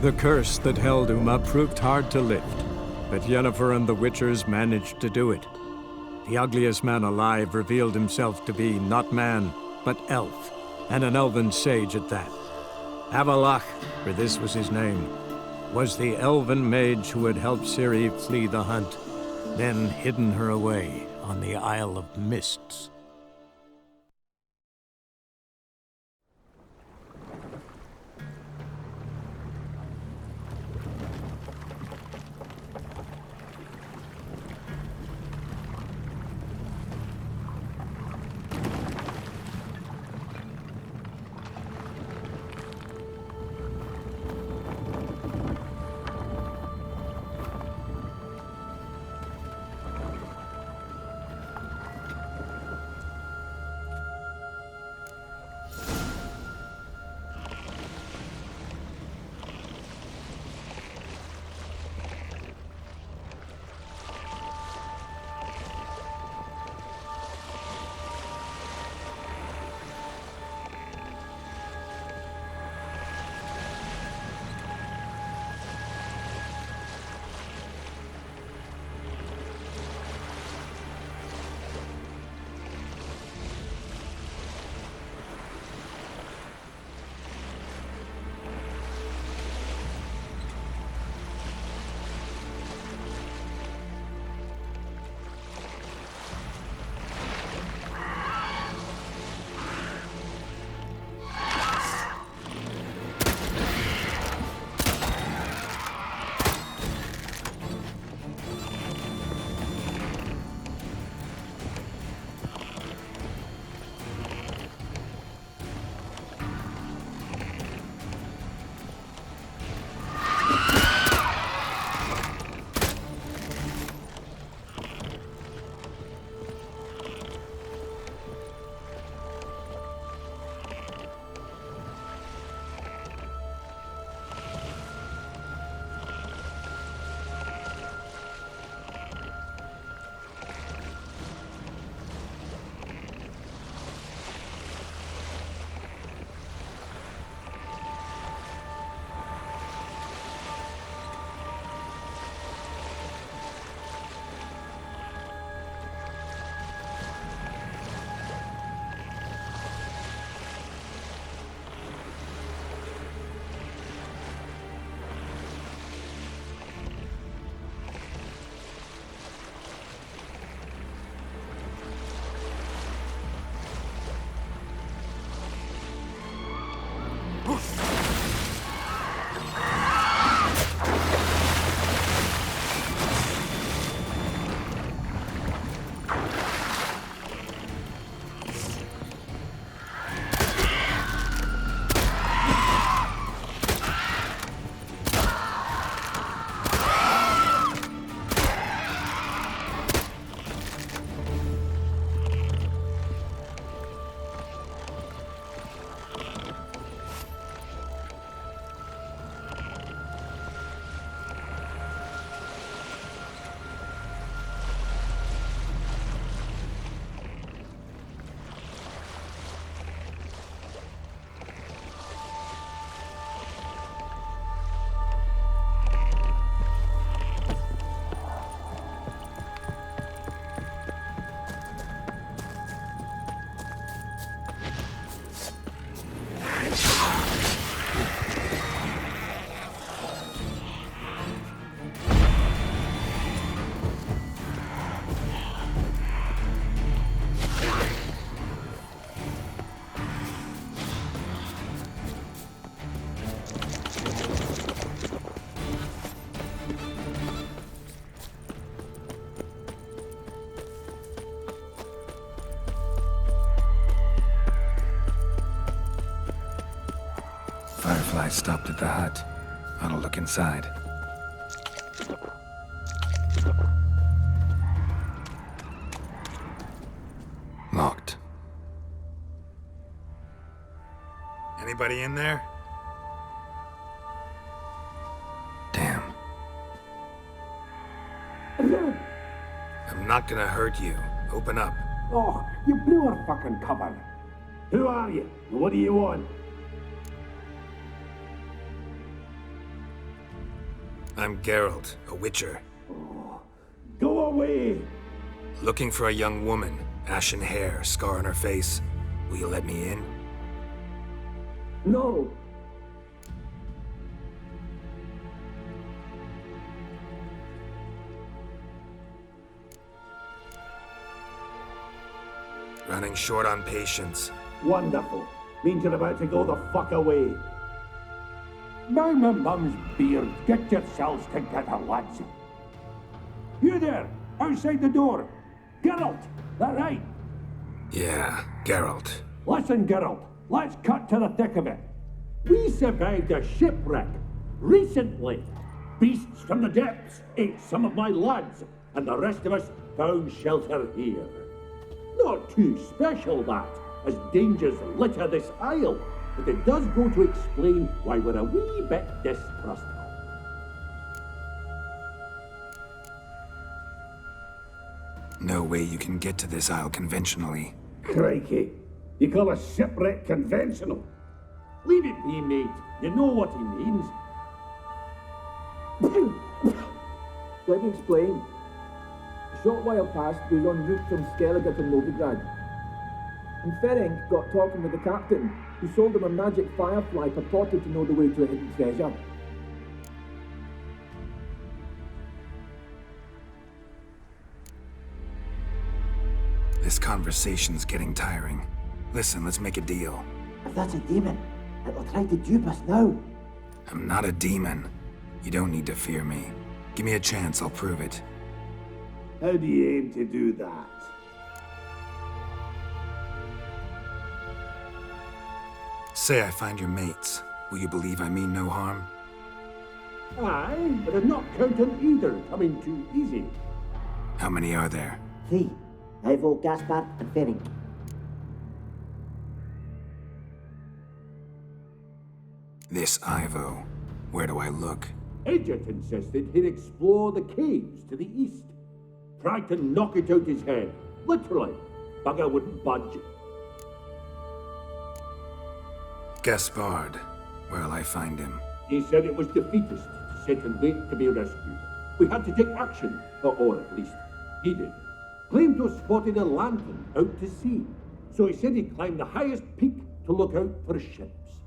The curse that held Uma proved hard to lift, but Yennefer and the Witchers managed to do it. The ugliest man alive revealed himself to be not man, but elf, and an elven sage at that. Avallac'h, for this was his name, was the elven mage who had helped Ciri flee the hunt, then hidden her away on the Isle of Mists. Firefly stopped at the hut. I'll look inside. Locked. Anybody in there? Damn. I'm not gonna hurt you. Open up. Oh, you blew our fucking cover. Who are you? What do you want? I'm Geralt, a witcher. Go away! Looking for a young woman. Ashen hair, scar on her face. Will you let me in? No! Running short on patience. Wonderful. Means you're about to go the fuck away. By my mum's beard, get yourselves together, lads. You there, outside the door. Geralt, that right? Yeah, Geralt. Listen, Geralt, let's cut to the thick of it. We survived a shipwreck recently. Beasts from the depths ate some of my lads, and the rest of us found shelter here. Not too special, that, as dangers litter this isle, but it does go to explain why we're a wee bit distrustful. No way you can get to this isle conventionally. Crikey, you call a shipwreck conventional? Leave it be, mate. You know what he means. Let me explain. A short while past, we was en route from Skellige to Novigrad. And Ferenc got talking with the captain, who sold him a magic firefly purported to know the way to a hidden treasure. This conversation's getting tiring. Listen, let's make a deal. If that's a demon, it'll try to dupe us now. I'm not a demon. You don't need to fear me. Give me a chance, I'll prove it. How do you aim to do that? Say I find your mates. Will you believe I mean no harm? Aye, but I'm not counting either coming too easy. How many are there? 3. Ivo, Gaspar, and Ferenc. This Ivo. Where do I look? Edget insisted he'd explore the caves to the east. Tried to knock it out his head. Literally. Bugger wouldn't budge. Gaspard. Where'll I find him? He said it was defeatist, set and wait to be rescued. We had to take action, or at least he did. Claimed to have spotted a lantern out to sea, so he said he'd climb the highest peak to look out for ships.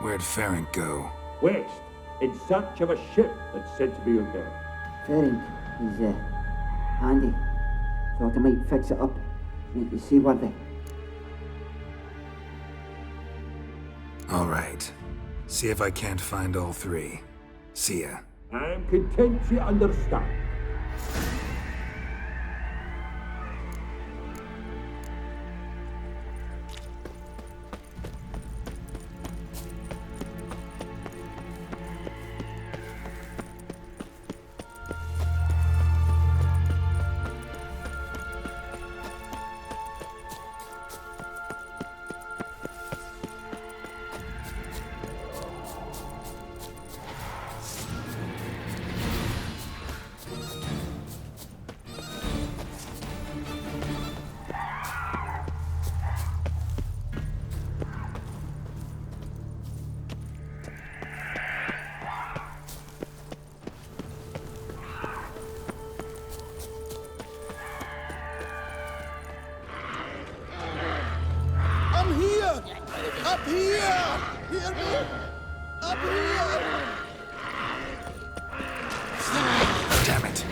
Where'd Ferenc go? West, in search of a ship that's said to be out there. Ferenc, he's, handy. Thought I might fix it up, make you seaworthy. All right. See if I can't find all 3. See ya. I'm content you understand. Up here! Hear me? Up here! Damn it.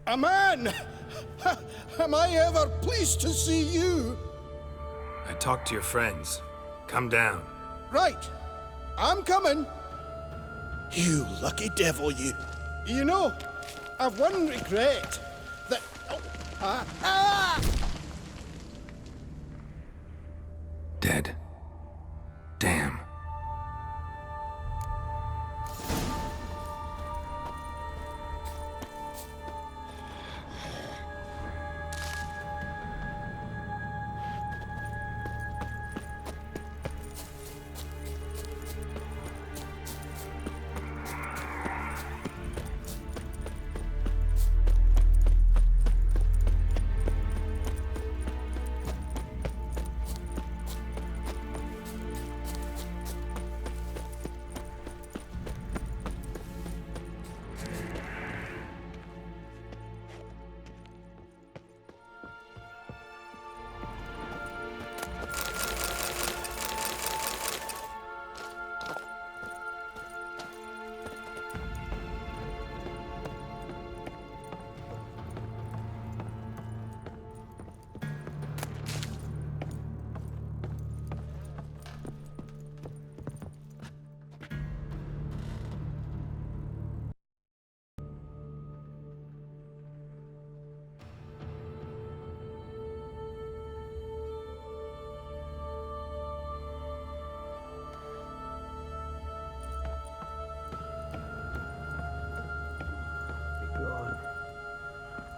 A man! Am I ever pleased to see you? I talked to your friends. Come down. Right. I'm coming. You lucky devil, you. You know, I've one regret. That... Oh, Dead. Damn.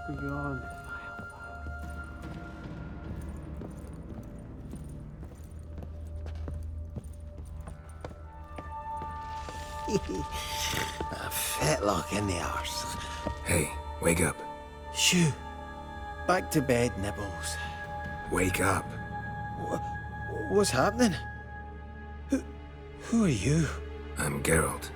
beyond. A fetlock in the arse. Hey, wake up. Shoo. Back to bed, Nibbles. Wake up. What's happening? Who are you? I'm Geralt.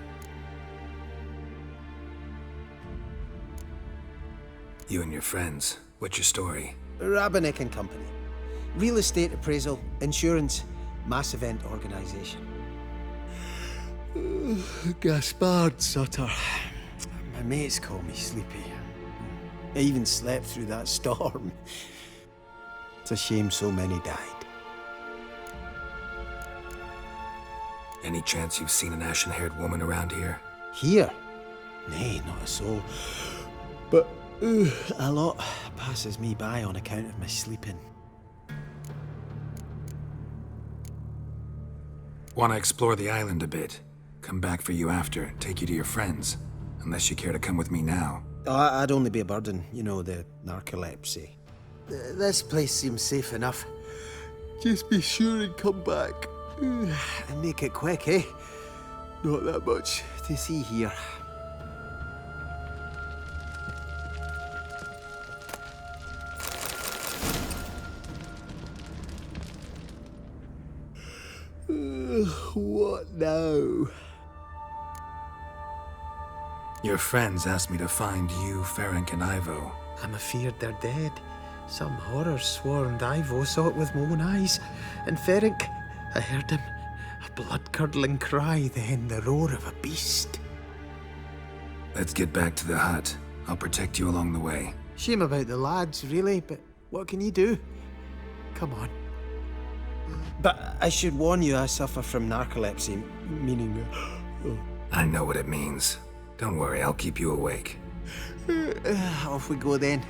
You and your friends. What's your story? Rabenik and Company. Real estate appraisal, insurance, mass event organisation. Gaspard Sutter. My mates call me Sleepy. I even slept through that storm. It's a shame so many died. Any chance you've seen an ashen-haired woman around here? Here? Nay, not a soul. But a lot passes me by on account of my sleeping. Want to explore the island a bit? Come back for you after, take you to your friends. Unless you care to come with me now. Oh, I'd only be a burden, you know, the narcolepsy. This place seems safe enough. Just be sure and come back. And make it quick, eh? Not that much to see here. What now? Your friends asked me to find you, Ferenc, and Ivo. I'm afeard they're dead. Some horror swarmed Ivo, saw it with my own eyes. And Ferenc, I heard him. A blood-curdling cry, then the roar of a beast. Let's get back to the hut. I'll protect you along the way. Shame about the lads, really, but what can you do? Come on. But I should warn you, I suffer from narcolepsy, meaning... I know what it means. Don't worry, I'll keep you awake. Off we go then.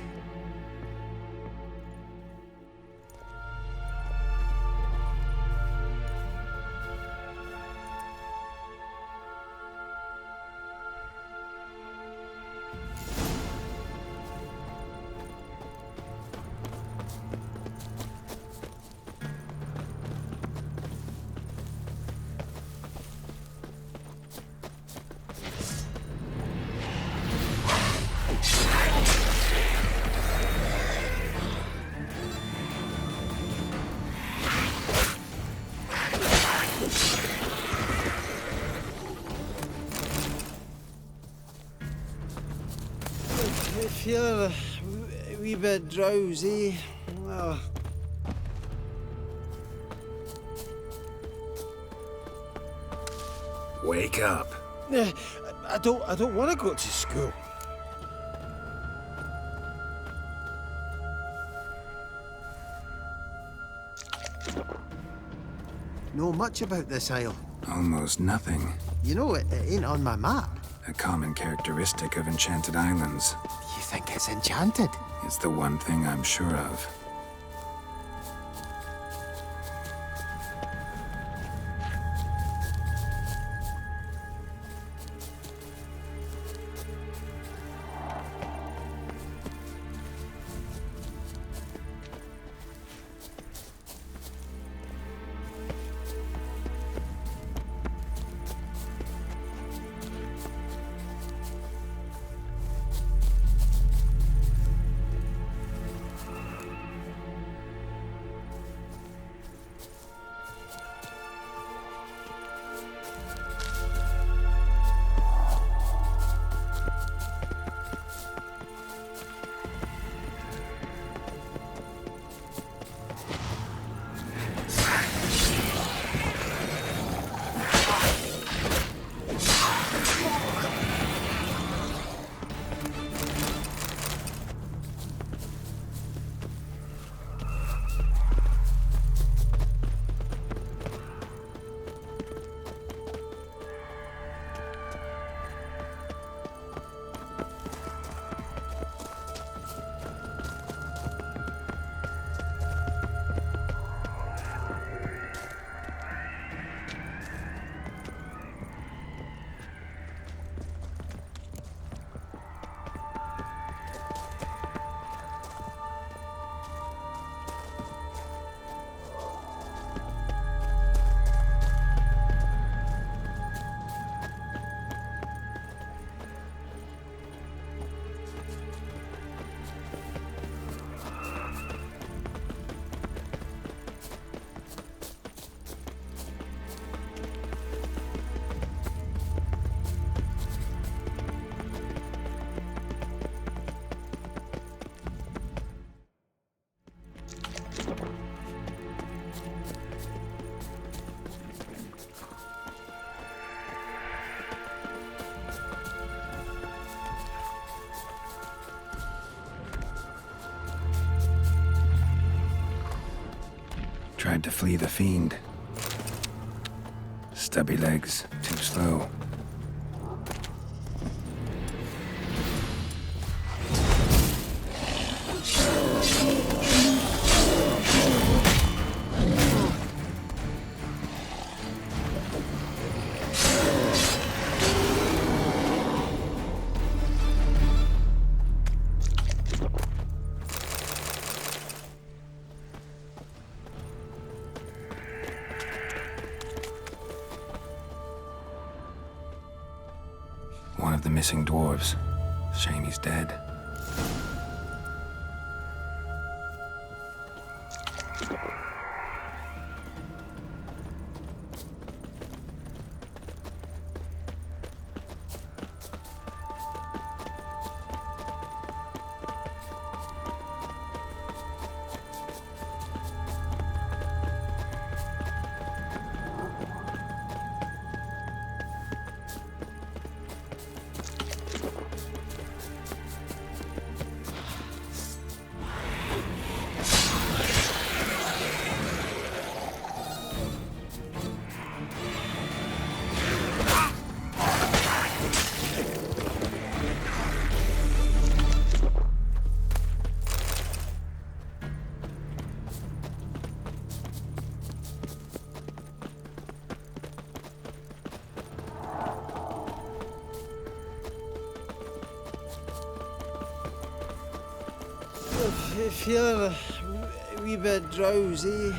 I feel a wee bit drowsy. Oh. Wake up. I don't want to go to school. Know much about this isle? Almost nothing. You know, it ain't on my map. A common characteristic of enchanted islands. You think it's enchanted? It's the one thing I'm sure of. Tried to flee the fiend. Stubby legs, too slow. One of the missing dwarves. Shame he's dead. Feeling a wee bit drowsy.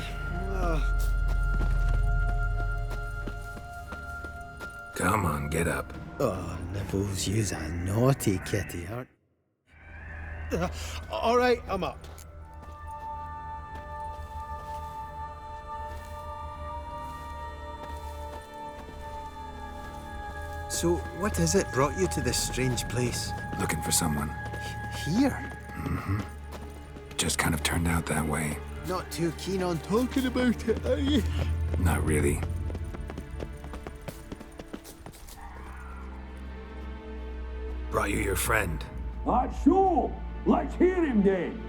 Come on, get up. Oh, Nibbles, you's a naughty kitty, aren't all right, I'm up. So, what is it brought you to this strange place? Looking for someone. Here? Just kind of turned out that way. Not too keen on talking about it, are you? Not really. Brought you your friend. That's so. Let's hear him then.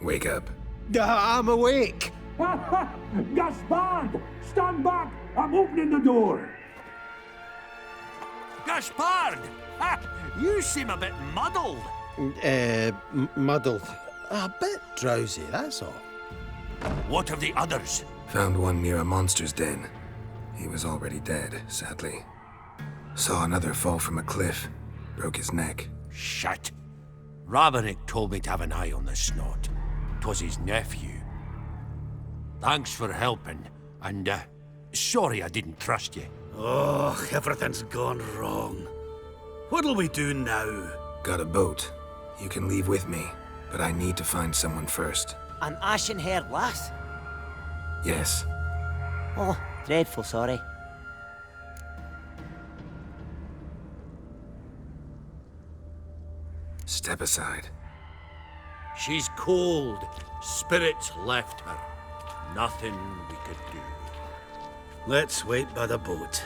Wake up. I'm awake. Gaspard! Stand back! I'm opening the door. Gaspard! Ha! You seem a bit muddled. Muddled. A bit drowsy, that's all. What of the others? Found one near a monster's den. He was already dead, sadly. Saw another fall from a cliff. Broke his neck. Shit. Raverick told me to have an eye on the snot. 'Twas his nephew. Thanks for helping, and sorry I didn't trust you. Oh, everything's gone wrong. What'll we do now? Got a boat. You can leave with me, but I need to find someone first. An ashen-haired lass? Yes. Oh, dreadful sorry. Step aside. She's cold. Spirits left her. Nothing we could do. Let's wait by the boat.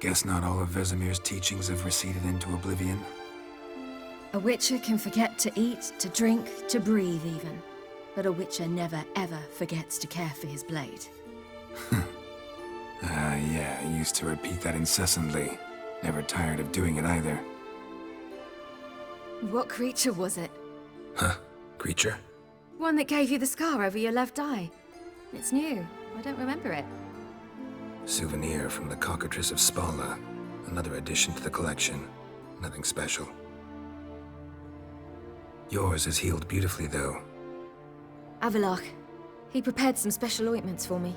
Guess not all of Vesemir's teachings have receded into oblivion. A Witcher can forget to eat, to drink, to breathe even. But a Witcher never ever forgets to care for his blade. Yeah, I used to repeat that incessantly. Never tired of doing it either. What creature was it? Huh? Creature? One that gave you the scar over your left eye. It's new. I don't remember it. Souvenir from the Cockatrice of Spala. Another addition to the collection. Nothing special. Yours has healed beautifully, though. Avallac'h. He prepared some special ointments for me.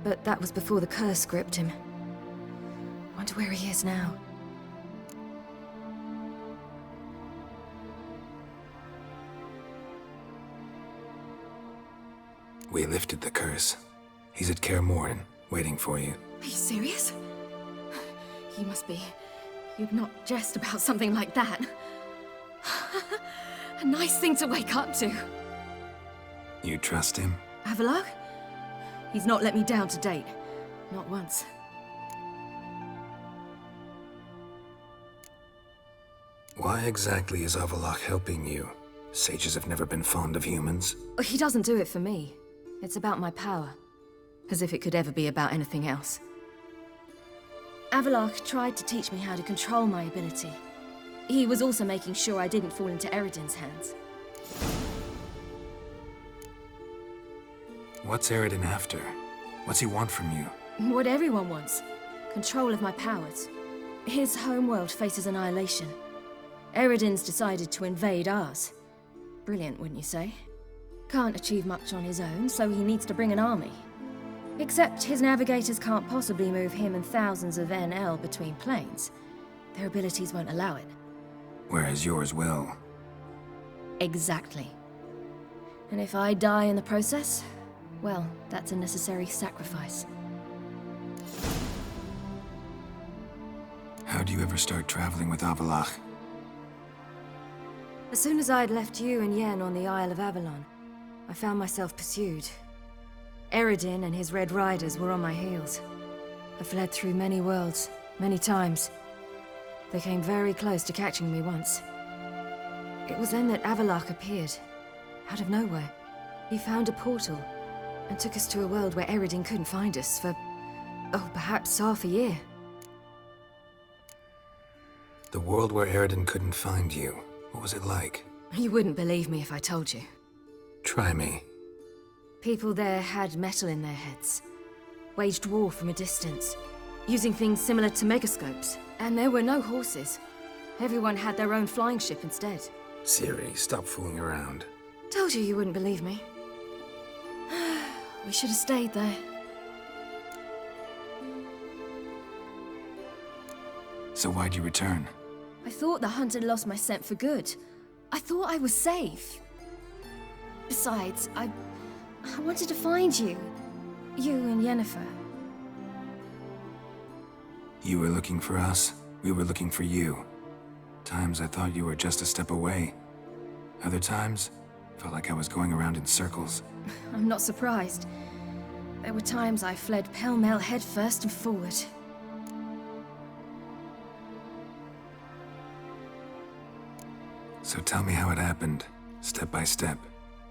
But that was before the curse gripped him. Wonder where he is now. We lifted the curse. He's at Kaer Morhen, waiting for you. Are you serious? You must be. You'd not jest about something like that. A nice thing to wake up to. You trust him? Avallac'h? He's not let me down to date. Not once. Why exactly is Avallac'h helping you? Sages have never been fond of humans. He doesn't do it for me. It's about my power. As if it could ever be about anything else. Avallac'h tried to teach me how to control my ability. He was also making sure I didn't fall into Eredin's hands. What's Eredin after? What's he want from you? What everyone wants. Control of my powers. His homeworld faces annihilation. Eredin's decided to invade ours. Brilliant, wouldn't you say? Can't achieve much on his own, so he needs to bring an army. Except his navigators can't possibly move him and thousands of NL between planes. Their abilities won't allow it. Whereas yours will. Exactly. And if I die in the process, well, that's a necessary sacrifice. How'd you ever start traveling with Avallac'h? As soon as I'd left you and Yen on the Isle of Avalon, I found myself pursued. Eredin and his Red Riders were on my heels. I fled through many worlds, many times. They came very close to catching me once. It was then that Avallac'h appeared, out of nowhere. He found a portal, and took us to a world where Eredin couldn't find us for, oh, perhaps half a year. The world where Eredin couldn't find you. What was it like? You wouldn't believe me if I told you. Try me. People there had metal in their heads. Waged war from a distance, using things similar to megascopes. And there were no horses. Everyone had their own flying ship instead. Ciri, stop fooling around. Told you you wouldn't believe me. We should have stayed there. So why'd you return? I thought the hunt had lost my scent for good. I thought I was safe. Besides, I wanted to find you. You and Yennefer. You were looking for us. We were looking for you. Times I thought you were just a step away. Other times, felt like I was going around in circles. I'm not surprised. There were times I fled pell-mell headfirst and forward. So tell me how it happened, step by step.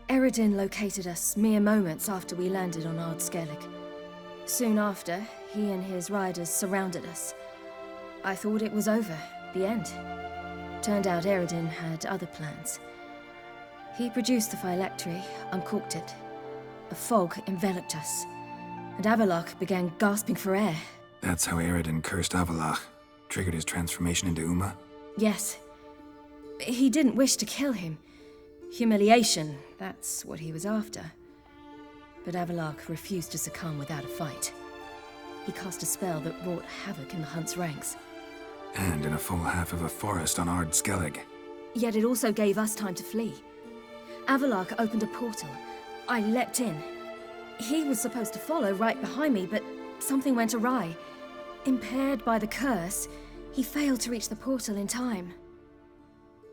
Eredin located us mere moments after we landed on Ard Skellig. Soon after, he and his riders surrounded us. I thought it was over, the end. Turned out Eredin had other plans. He produced the phylactery, uncorked it. A fog enveloped us, and Avallac'h began gasping for air. That's how Eredin cursed Avallac'h, triggered his transformation into Uma? Yes. He didn't wish to kill him. Humiliation, that's what he was after. But Avallac'h refused to succumb without a fight. He cast a spell that wrought havoc in the Hunt's ranks. And in a full half of a forest on Ard Skellig. Yet it also gave us time to flee. Avallac'h opened a portal. I leapt in. He was supposed to follow right behind me, but something went awry. Impaired by the curse, he failed to reach the portal in time.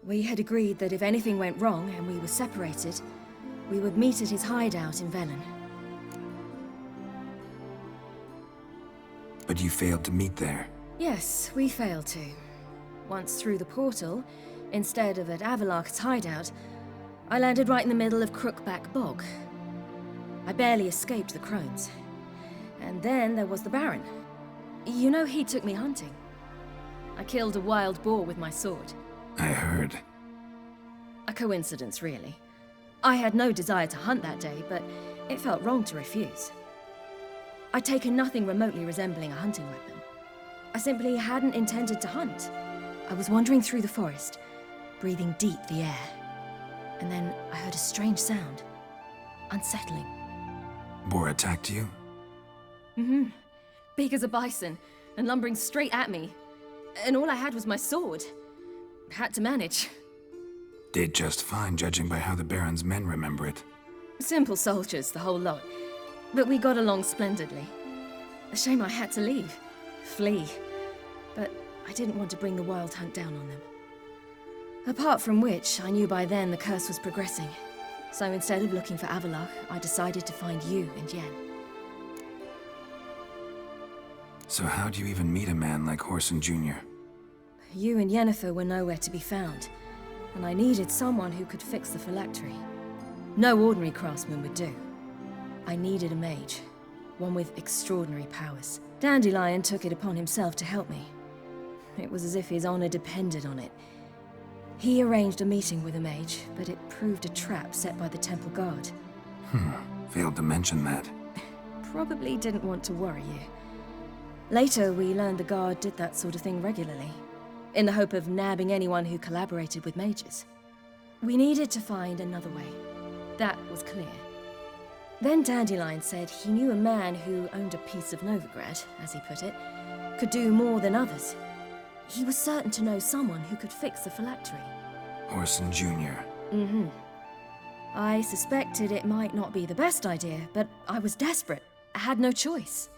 We had agreed that if anything went wrong and we were separated, we would meet at his hideout in Velen. But you failed to meet there. Yes, we failed to. Once through the portal, instead of at Avalok's hideout, I landed right in the middle of Crookback Bog. I barely escaped the crones. And then there was the Baron. You know, he took me hunting. I killed a wild boar with my sword. I heard. A coincidence, really. I had no desire to hunt that day, but it felt wrong to refuse. I'd taken nothing remotely resembling a hunting weapon. I simply hadn't intended to hunt. I was wandering through the forest, breathing deep the air. And then I heard a strange sound. Unsettling. Boar attacked you? Mm-hmm. Big as a bison, and lumbering straight at me. And all I had was my sword. Had to manage. Did just fine, judging by how the Baron's men remember it. Simple soldiers, the whole lot. But we got along splendidly. A shame I had to leave. Flee. But I didn't want to bring the Wild Hunt down on them. Apart from which, I knew by then the curse was progressing. So instead of looking for Avalok, I decided to find you and Yen. So how'd you even meet a man like Whoreson Jr.? You and Yennefer were nowhere to be found, and I needed someone who could fix the phylactery. No ordinary craftsman would do. I needed a mage, one with extraordinary powers. Dandelion took it upon himself to help me. It was as if his honor depended on it. He arranged a meeting with a mage, but it proved a trap set by the temple guard. Failed to mention that. Probably didn't want to worry you. Later, we learned the guard did that sort of thing regularly, in the hope of nabbing anyone who collaborated with mages. We needed to find another way. That was clear. Then Dandelion said he knew a man who owned a piece of Novigrad, as he put it, could do more than others. He was certain to know someone who could fix the phylactery. Whoreson Jr. Mm-hmm. I suspected it might not be the best idea, but I was desperate. I had no choice.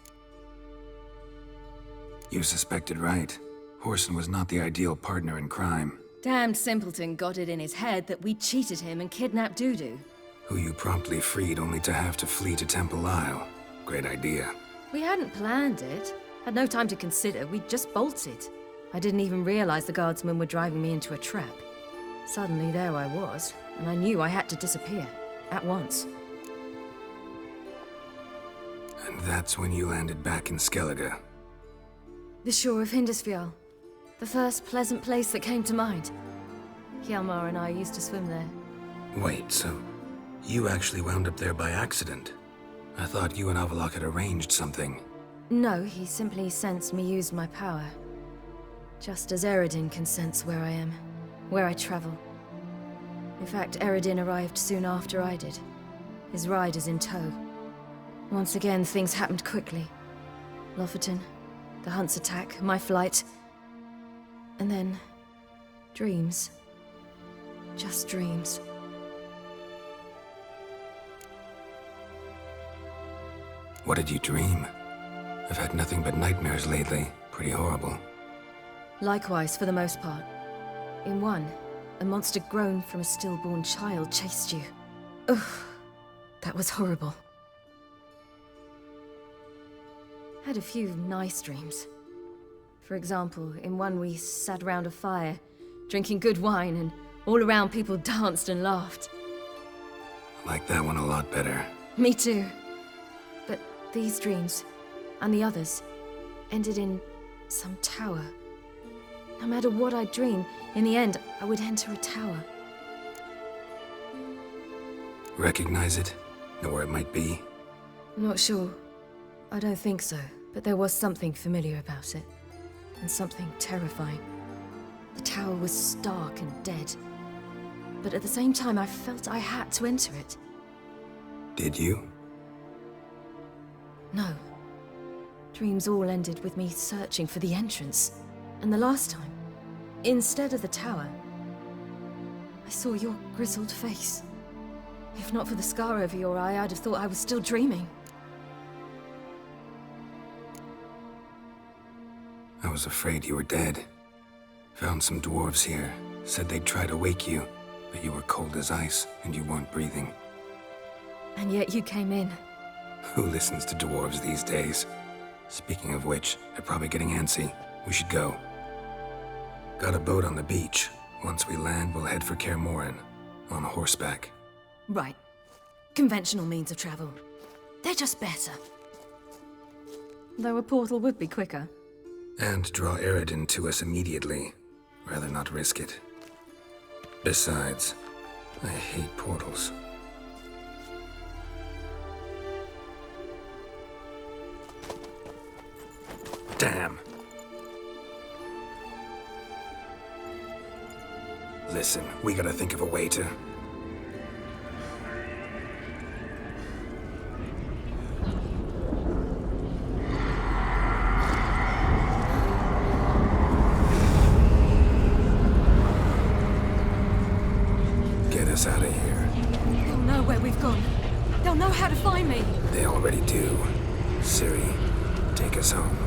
You suspected right. Whoreson was not the ideal partner in crime. Damned simpleton got it in his head that we cheated him and kidnapped Dudu. Who you promptly freed only to have to flee to Temple Isle. Great idea. We hadn't planned it. Had no time to consider. We just bolted. I didn't even realize the guardsmen were driving me into a trap. Suddenly there I was, and I knew I had to disappear. At once. And that's when you landed back in Skellige. The shore of Hindisfjall. The first pleasant place that came to mind. Hjalmar and I used to swim there. Wait, so you actually wound up there by accident? I thought you and Avalok had arranged something. No, he simply sensed me use my power. Just as Eredin can sense where I am, where I travel. In fact, Eredin arrived soon after I did. His riders in tow. Once again, things happened quickly. Lofoten, the Hunt's attack, my flight. And then, dreams. Just dreams. What did you dream? I've had nothing but nightmares lately. Pretty horrible. Likewise, for the most part. In one, a monster grown from a stillborn child chased you. Ugh, that was horrible. Had a few nice dreams. For example, in one we sat around a fire, drinking good wine, and all around people danced and laughed. I like that one a lot better. Me too. But these dreams, and the others, ended in some tower. No matter what I dream, in the end, I would enter a tower. Recognize it? Know where it might be? Not sure. I don't think so, but there was something familiar about it. And something terrifying. The tower was stark and dead. But at the same time, I felt I had to enter it. Did you? No. Dreams all ended with me searching for the entrance. And the last time, instead of the tower, I saw your grizzled face. If not for the scar over your eye, I'd have thought I was still dreaming. I was afraid you were dead. Found some dwarves here. Said they'd try to wake you, but you were cold as ice and you weren't breathing. And yet you came in. Who listens to dwarves these days? Speaking of which, they're probably getting antsy. We should go. Got a boat on the beach. Once we land, we'll head for Kaer Morhen. On horseback. Right. Conventional means of travel. They're just better. Though a portal would be quicker. And draw Eredin to us immediately. Rather not risk it. Besides, I hate portals. Damn. Listen, we gotta think of a way to... get us out of here. They'll know where we've gone. They'll know how to find me. They already do. Ciri, take us home.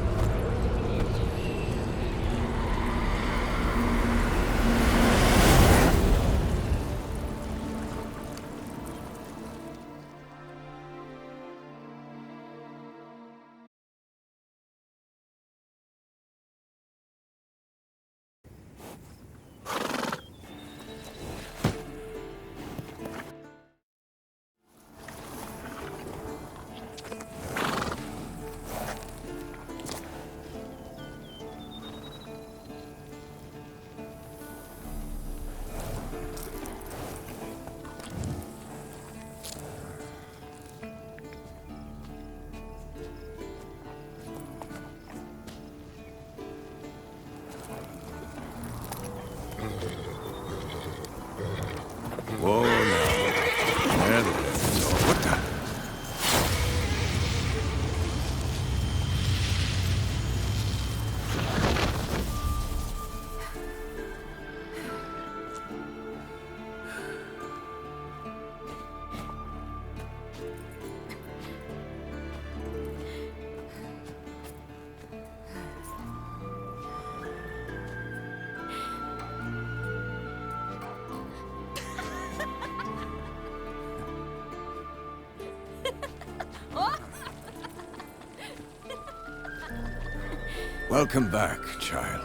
Whoa, now. There the heavens are. What the? Welcome back, child.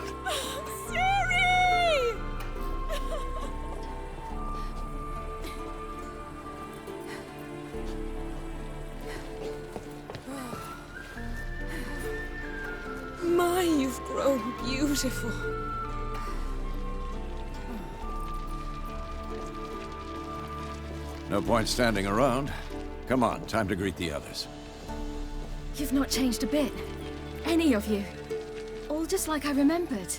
Ciri! My, you've grown beautiful. No point standing around. Come on, time to greet the others. You've not changed a bit. Any of you. All just like I remembered.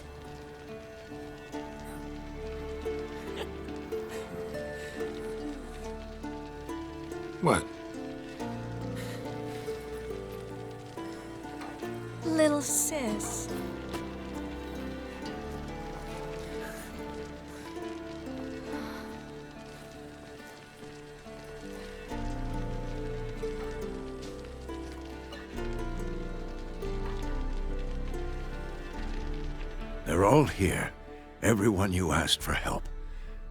What? Little sis. They're all here. Everyone you asked for help.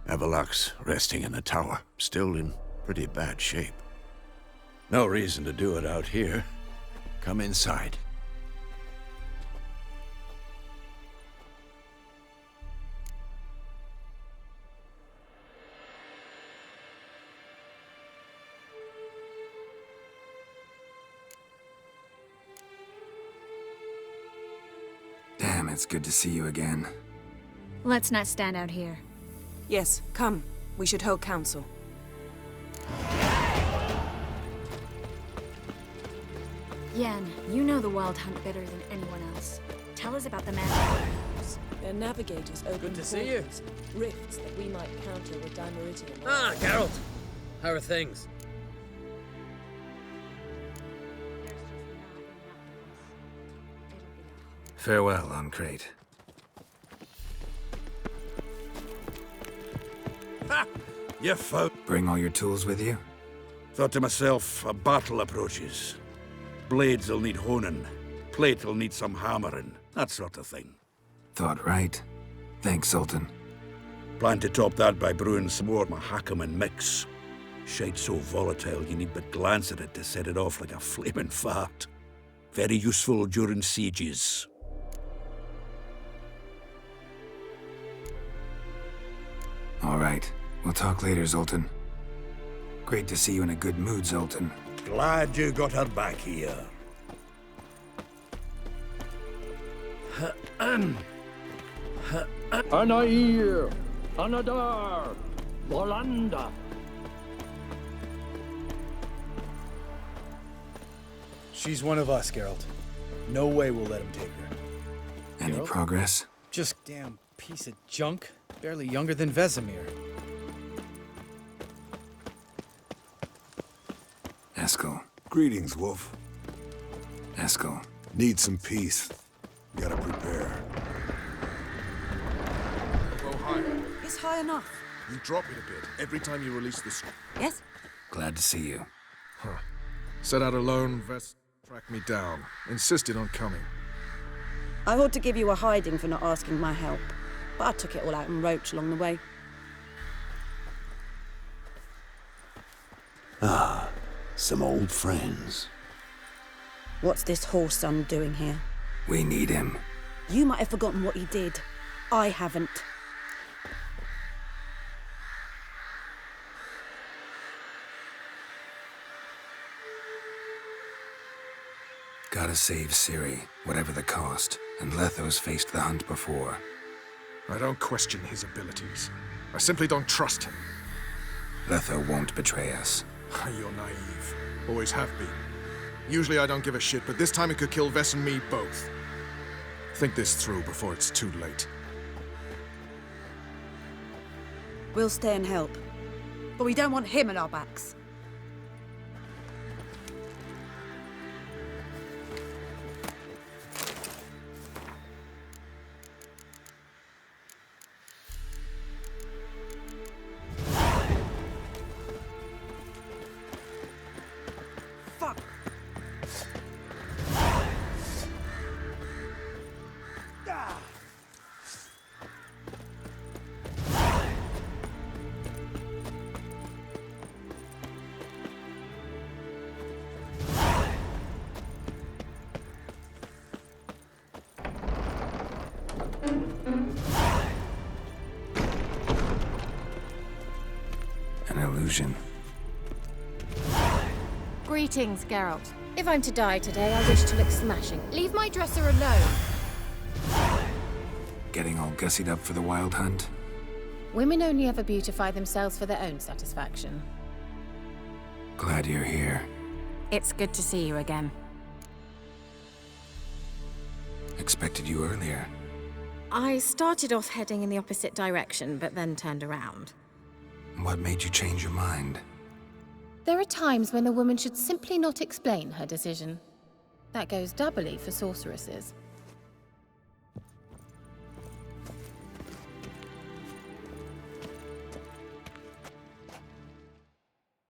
Avallac'h's resting in the tower, still in pretty bad shape. No reason to do it out here. Come inside. Damn, it's good to see you again. Let's not stand out here. Yes, come. We should hold council. Yen, you know the Wild Hunt better than anyone else. Tell us about the man. Their navigators opened Good to see you. Rifts that we might counter with Dimeridian. Ah, Geralt! How are things? Farewell, on Crate. Ha! You found... Bring all your tools with you? Thought to myself, a battle approaches. Blades will need honing. Plate will need some hammering. That sort of thing. Thought right. Thanks, Sultan. Plan to top that by brewing some more Mahakam and mix. Shite so volatile you need but glance at it to set it off like a flaming fart. Very useful during sieges. All right. We'll talk later, Zoltan. Great to see you in a good mood, Zoltan. Glad you got her back here. Anair, Anadar, Volanda. She's one of us, Geralt. No way we'll let him take her. Any progress? Just damn piece of junk. Barely younger than Vesemir. Eskel. Greetings, Wolf. Eskel. Need some peace. Gotta prepare. Go higher. It's high enough. You drop it a bit every time you release the... Yes? Glad to see you. Huh. Set out alone, Vest tracked me down. Insisted on coming. I ought to give you a hiding for not asking my help, but I took it all out in Roach along the way. Ah, some old friends. What's this horse son doing here? We need him. You might have forgotten what he did. I haven't. Gotta save Ciri, whatever the cost. And Letho's faced the hunt before. I don't question his abilities. I simply don't trust him. Letho won't betray us. You're naive. Always have been. Usually I don't give a shit, but this time it could kill Vess and me both. Think this through before it's too late. We'll stay and help. But we don't want him at our backs. An illusion. Greetings, Geralt. If I'm to die today, I wish to look smashing. Leave my dresser alone. Getting all gussied up for the wild hunt? Women only ever beautify themselves for their own satisfaction. Glad you're here. It's good to see you again. Expected you earlier. I started off heading in the opposite direction, but then turned around. What made you change your mind? There are times when a woman should simply not explain her decision. That goes doubly for sorceresses.